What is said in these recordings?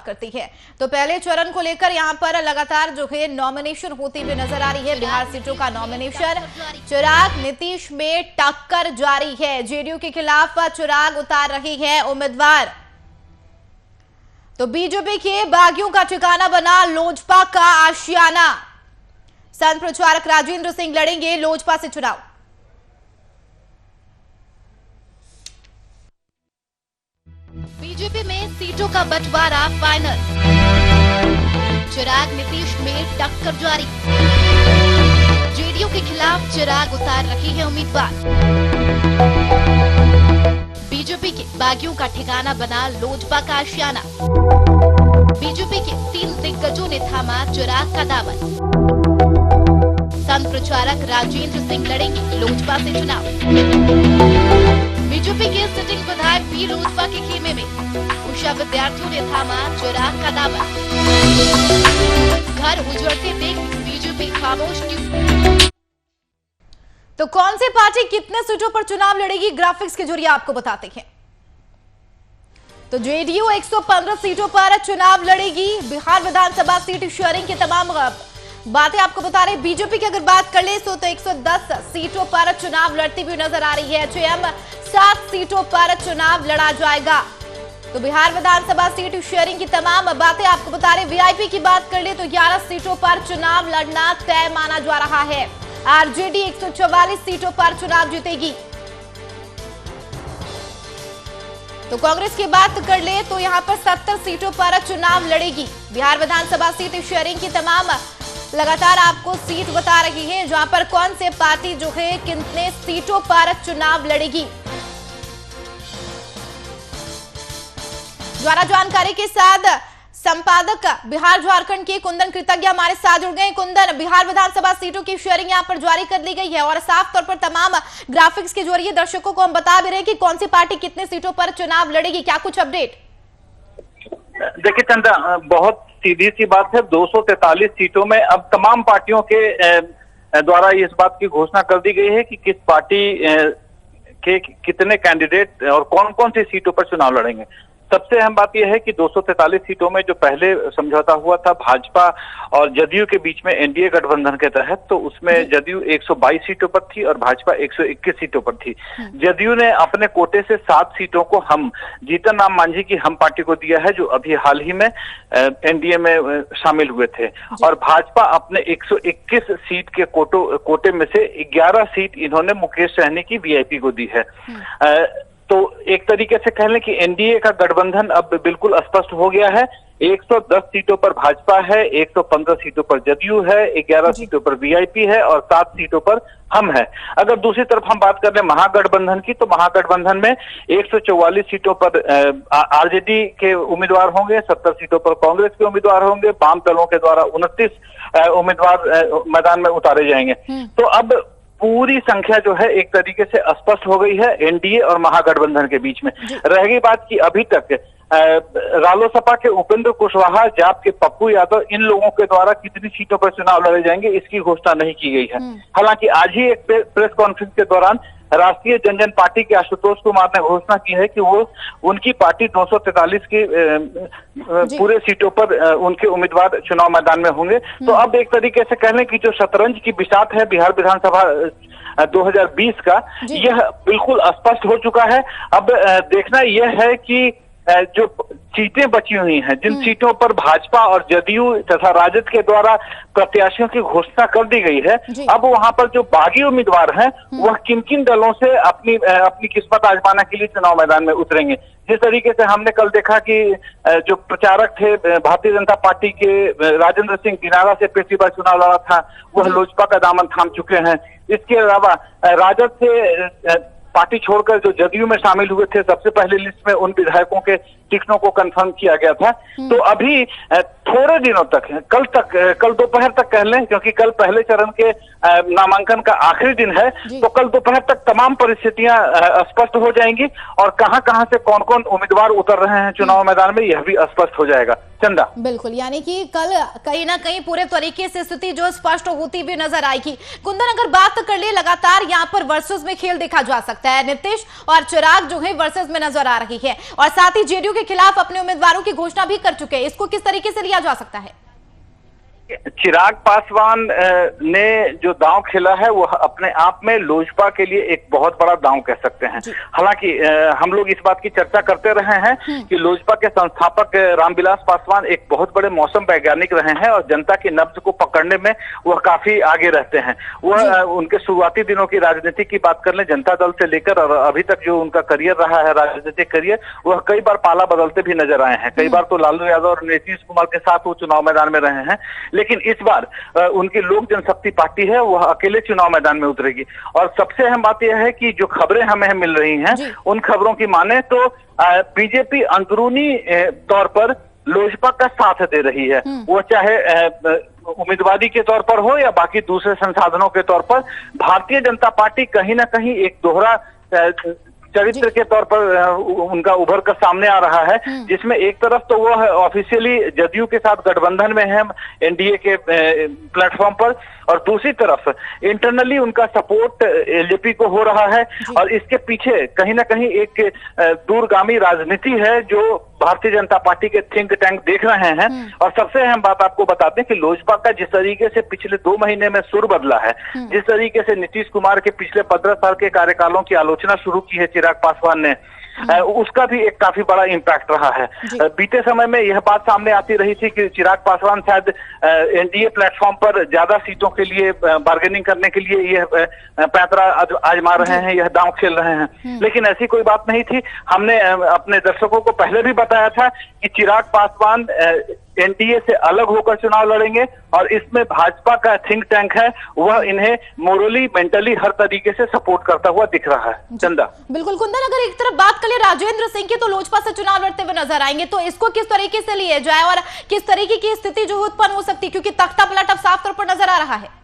करती है। तो पहले चरण को लेकर यहां पर लगातार जो है नॉमिनेशन होती हुई नजर आ रही है। बिहार सीटों का नॉमिनेशन चिराग नीतीश में टक्कर जारी है। जेडीयू के खिलाफ चिराग उतार रही है उम्मीदवार। तो बीजेपी के बागियों का ठिकाना बना लोजपा का आशियाना। संत प्रचारक राजेंद्र सिंह लड़ेंगे लोजपा से चुनाव। बीजेपी में सीटों का बंटवारा फाइनल। चिराग नीतीश में टक्कर जारी। जेडीयू के खिलाफ चिराग उतार रही है उम्मीदवार। बीजेपी के बागियों का ठिकाना बना लोजपा का आशियाना। बीजेपी के 3 दिग्गजों ने थामा चिराग का दामन। संत प्रचारक राजेंद्र सिंह लड़ेंगे लोजपा से चुनाव। बीजेपी के सिटिंग विधायक भी लोजपा के खेमे में। उषा विद्यार्थियों ने थामा चिराग का दामन। घर उजड़ते देख बीजेपी खामोश क्यों? तो कौन सी पार्टी कितने सीटों पर चुनाव लड़ेगी, ग्राफिक्स के जरिए आपको बताते हैं। तो जेडीयू 115 सीटों पर चुनाव लड़ेगी। बिहार विधानसभा सीट शेयरिंग की तमाम बातें आपको बता रहे। बीजेपी की अगर बात कर ले तो 110 सीटों पर चुनाव लड़ती हुई नजर आ रही है। एचएम 7 सीटों पर चुनाव लड़ा जाएगा। तो बिहार विधानसभा सीट शेयरिंग की तमाम बातें आपको बता रहे। वीआईपी की बात कर ले तो 11 सीटों पर चुनाव लड़ना तय माना जा रहा है। आरजेडी 144 सीटों पर चुनाव जीतेगी। तो कांग्रेस की बात कर ले तो यहां पर 70 सीटों पर चुनाव लड़ेगी। बिहार विधानसभा सीट शेयरिंग की तमाम लगातार आपको सीट बता रही है, जहां पर कौन से पार्टी जो है कितने सीटों पर चुनाव लड़ेगी। द्वारा जानकारी के साथ संपादक बिहार झारखंड के कुंदन कृतज्ञ हमारे साथ जुड़ गए। कुंदन, बिहार विधानसभा सीटों की शेयरिंग यहां पर जारी कर ली गई है और साफ तौर पर तमाम ग्राफिक्स के जरिए दर्शकों को हम बता भी रहे हैं कि कौन सी पार्टी कितने सीटों पर चुनाव लड़ेगी। क्या कुछ अपडेट? देखिए चंदा, बहुत सीधी सी बात है। 243 सीटों में अब तमाम पार्टियों के द्वारा इस बात की घोषणा कर दी गई है कि किस पार्टी के कितने कैंडिडेट और कौन कौन सी सीटों पर चुनाव लड़ेंगे। सबसे अहम बात यह है कि 243 सीटों में जो पहले समझौता हुआ था भाजपा और जदयू के बीच में एनडीए गठबंधन के तहत, तो उसमें जदयू 122 सीटों पर थी और भाजपा 121 सीटों पर थी। जदयू ने अपने कोटे से 7 सीटों को हम जीतन राम मांझी की हम पार्टी को दिया है, जो अभी हाल ही में एनडीए में शामिल हुए थे। और भाजपा अपने 121 सीट के कोटे में से 11 सीट इन्होंने मुकेश सहनी की वीआईपी को दी है। तो एक तरीके से कह लें कि एनडीए का गठबंधन अब बिल्कुल स्पष्ट हो गया है। 110 सीटों पर भाजपा है, 115 सीटों पर जदयू है, 11 सीटों पर वीआईपी है और 7 सीटों पर हम है। अगर दूसरी तरफ हम बात कर लें महागठबंधन की, तो महागठबंधन में 144 सीटों पर आरजेडी के उम्मीदवार होंगे, 70 सीटों पर कांग्रेस के उम्मीदवार होंगे, वाम दलों के द्वारा 29 उम्मीदवार मैदान में उतारे जाएंगे। तो अब पूरी संख्या जो है एक तरीके से स्पष्ट हो गई है एनडीए और महागठबंधन के बीच में। रह गई बात कि अभी तक रालोसपा के उपेंद्र कुशवाहा, जाप के पप्पू यादव, इन लोगों के द्वारा कितनी सीटों पर चुनाव लड़े जाएंगे इसकी घोषणा नहीं की गई है। हालांकि आज ही एक प्रेस कॉन्फ्रेंस के दौरान राष्ट्रीय जनजन पार्टी के आशुतोष कुमार ने घोषणा की है कि वो उनकी पार्टी 243 की पूरे सीटों पर उनके उम्मीदवार चुनाव मैदान में होंगे। तो अब एक तरीके से कह लें कि जो शतरंज की बिसात है बिहार विधानसभा 2020 का, यह बिल्कुल स्पष्ट हो चुका है। अब देखना यह है कि जो सीटें बची हुई हैं, जिन सीटों पर भाजपा और जदयू तथा राजद के द्वारा प्रत्याशियों की घोषणा कर दी गई है, अब वहां पर जो बागी उम्मीदवार हैं वह किन किन दलों से अपनी किस्मत आजमाने के लिए चुनाव मैदान में उतरेंगे। जिस तरीके से हमने कल देखा कि जो प्रचारक थे भारतीय जनता पार्टी के राजेंद्र सिंह दिनारा से पिछली बार चुनाव लड़ा था, वह लोजपा का दामन थाम चुके हैं। इसके अलावा राजद से पार्टी छोड़कर जो जदयू में शामिल हुए थे, सबसे पहले लिस्ट में उन विधायकों के टिकटों को कंफर्म किया गया था। तो अभी थोड़े दिनों तक, कल दोपहर तक कह लें, क्योंकि कल पहले चरण के नामांकन का आखिरी दिन है, तो कल दोपहर तक तमाम परिस्थितियां स्पष्ट हो जाएंगी और कहां से कौन कौन उम्मीदवार उतर रहे हैं चुनाव मैदान में, यह भी स्पष्ट हो जाएगा। चंदा, बिल्कुल, यानी कि कल कहीं ना कहीं पूरे तरीके से स्थिति जो स्पष्ट होती भी नजर आएगी। कुंदन, अगर बात कर ले, लगातार यहाँ पर वर्सेस में खेल देखा जा सकता है। नीतीश और चिराग जो है वर्सेस में नजर आ रही है और साथ ही जेडीयू के खिलाफ अपने उम्मीदवारों की घोषणा भी कर चुके हैं, इसको किस तरीके से लिया जा सकता है? चिराग पासवान ने जो दांव खेला है वो अपने आप में लोजपा के लिए एक बहुत बड़ा दांव कह सकते हैं। हालांकि हम लोग इस बात की चर्चा करते रहे हैं कि लोजपा के संस्थापक रामविलास पासवान एक बहुत बड़े मौसम वैज्ञानिक रहे हैं और जनता की नब्ज को पकड़ने में वह काफी आगे रहते हैं। वह उनके शुरुआती दिनों की राजनीति की बात कर लें, जनता दल से लेकर और अभी तक जो उनका करियर रहा है, राजनीतिक करियर, वह कई बार पाला बदलते भी नजर आए हैं। कई बार तो लालू यादव और नीतीश कुमार के साथ वो चुनाव मैदान में रहे हैं, लेकिन इस बार उनकी लोक जनशक्ति पार्टी है वह अकेले चुनाव मैदान में उतरेगी। और सबसे अहम बात यह है कि जो खबरें हमें मिल रही हैं उन खबरों की माने तो बीजेपी अंदरूनी तौर पर लोजपा का साथ दे रही है, वो चाहे उम्मीदवारी के तौर पर हो या बाकी दूसरे संसाधनों के तौर पर। भारतीय जनता पार्टी कहीं ना कहीं एक दोहरा चरित्र के तौर पर उनका उभर कर सामने आ रहा है, जिसमें एक तरफ तो वह ऑफिशियली जदयू के साथ गठबंधन में है एनडीए के प्लेटफॉर्म पर, और दूसरी तरफ इंटरनली उनका सपोर्ट एलजेपी को हो रहा है। और इसके पीछे कहीं ना कहीं एक दूरगामी राजनीति है जो भारतीय जनता पार्टी के थिंक टैंक देख रहे हैं। और सबसे अहम बात आपको बताते हैं कि लोजपा का जिस तरीके से पिछले 2 महीने में सुर बदला है, जिस तरीके से नीतीश कुमार के पिछले 15 साल के कार्यकालों की आलोचना शुरू की है चिराग पासवान ने, उसका भी एक काफी बड़ा इम्पैक्ट रहा है। बीते समय में यह बात सामने आती रही थी कि चिराग पासवान शायद एनडीए प्लेटफॉर्म पर ज्यादा सीटों के लिए बार्गेनिंग करने के लिए यह पैंतरा आजमा रहे हैं, यह दांव खेल रहे हैं, लेकिन ऐसी कोई बात नहीं थी। हमने अपने दर्शकों को पहले भी बताया था कि चिराग पासवान एनडीए से अलग होकर चुनाव लड़ेंगे और इसमें भाजपा का थिंक टैंक है वह इन्हें मोरली मेंटली हर तरीके से सपोर्ट करता हुआ दिख रहा है। चंदा, बिल्कुल कुंदन, अगर एक तरफ बात करें राजेंद्र सिंह की तो लोजपा से चुनाव लड़ते हुए नजर आएंगे, तो इसको किस तरीके से लिए जाए और किस तरीके की स्थिति जो उत्पन्न हो सकती है, क्योंकि तख्ता पलट अब साफ तौर पर नजर आ रहा है?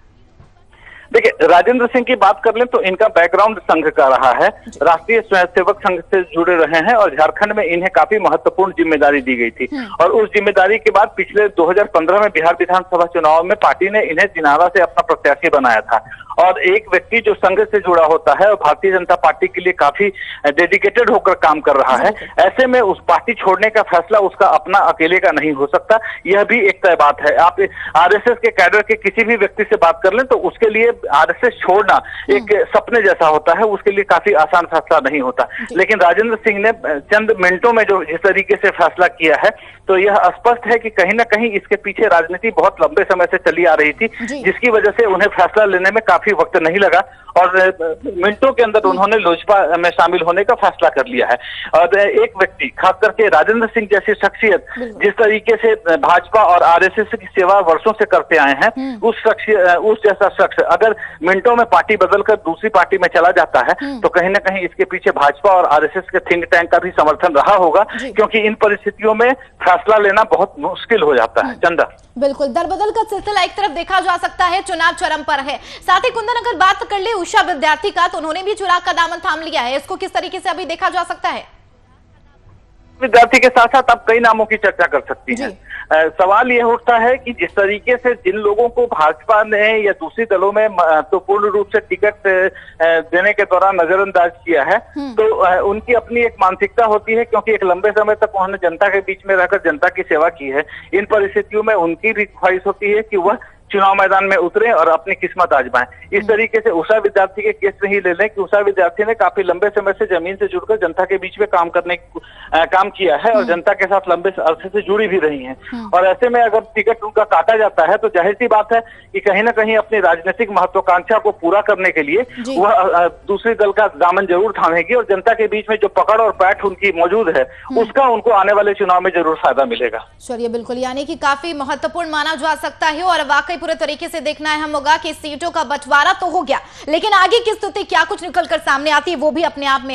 देखिए, राजेंद्र सिंह की बात कर लें तो इनका बैकग्राउंड संघ का रहा है, राष्ट्रीय स्वयंसेवक संघ से जुड़े रहे हैं और झारखंड में इन्हें काफी महत्वपूर्ण जिम्मेदारी दी गई थी। और उस जिम्मेदारी के बाद पिछले 2015 में बिहार विधानसभा चुनाव में पार्टी ने इन्हें दिनारा से अपना प्रत्याशी बनाया था। और एक व्यक्ति जो संघ से जुड़ा होता है और भारतीय जनता पार्टी के लिए काफी डेडिकेटेड होकर काम कर रहा है, ऐसे में उस पार्टी छोड़ने का फैसला उसका अपना अकेले का नहीं हो सकता, यह भी एक तय बात है। आप आरएसएस के कैडर के किसी भी व्यक्ति से बात कर लें तो उसके लिए आरएसएस छोड़ना एक सपने जैसा होता है, उसके लिए काफी आसान फैसला नहीं होता। लेकिन राजेंद्र सिंह ने चंद मिनटों में जो जिस तरीके से फैसला किया है, तो यह स्पष्ट है कि कहीं ना कहीं इसके पीछे राजनीति बहुत लंबे समय से चली आ रही थी, जिसकी वजह से उन्हें फैसला लेने में काफी वक्त नहीं लगा और मिनटों के अंदर उन्होंने लोजपा में शामिल होने का फैसला कर लिया है। और एक व्यक्ति, खास करके राजेंद्र सिंह जैसी शख्सियत जिस तरीके से भाजपा और आरएसएस की सेवा वर्षों से करते आए हैं, उस जैसा शख्स अगर मिनटों में पार्टी बदलकर दूसरी पार्टी में चला जाता है तो कहीं ना कहीं इसके पीछे भाजपा और आरएसएस के थिंक टैंक का भी समर्थन रहा होगा, क्योंकि इन परिस्थितियों में फैसला लेना बहुत मुश्किल हो जाता है। चंदा, बिल्कुल, दलबदल का सिलसिला एक तरफ देखा जा सकता है, चुनाव चरम पर है। साथ ही कुंदन, अगर बात कर ले उषा विद्यार्थी का, तो उन्होंने भी चुनाव का दामन थाम लिया है, इसको किस तरीके से अभी देखा जा सकता है? विद्यार्थी के साथ साथ आप कई नामों की चर्चा कर सकती हैं। सवाल यह उठता है कि जिस तरीके से जिन लोगों को भाजपा ने या दूसरी दलों में तो पूर्ण रूप से टिकट देने के दौरान नजरअंदाज किया है, तो उनकी अपनी एक मानसिकता होती है, क्योंकि एक लंबे समय तक उन्होंने जनता के बीच में रहकर जनता की सेवा की है। इन परिस्थितियों में उनकी भी ख्वाहिश होती है कि वह चुनाव मैदान में उतरे और अपनी किस्मत आजमाएं। इस तरीके से उषा विद्यार्थी के केस में ही ले लें कि उषा विद्यार्थी ने काफी लंबे समय से जमीन से जुड़कर जनता के बीच में काम किया है और जनता के साथ लंबे अरसे से जुड़ी भी रही हैं। और ऐसे में अगर टिकट उनका काटा जाता है तो जाहिर सी बात है कि कहीं ना कहीं अपनी राजनीतिक महत्वाकांक्षा को पूरा करने के लिए वह दूसरी दल का दामन जरूर थामेगी और जनता के बीच में जो पकड़ और पैठ उनकी मौजूद है उसका उनको आने वाले चुनाव में जरूर फायदा मिलेगा। चलिए, बिल्कुल, यानी कि काफी महत्वपूर्ण माना जा सकता है और वाकई पूरे तरीके से देखना है हम होगा कि सीटों का बंटवारा तो हो गया, लेकिन आगे की स्थिति क्या कुछ निकलकर सामने आती है वो भी अपने आप में है।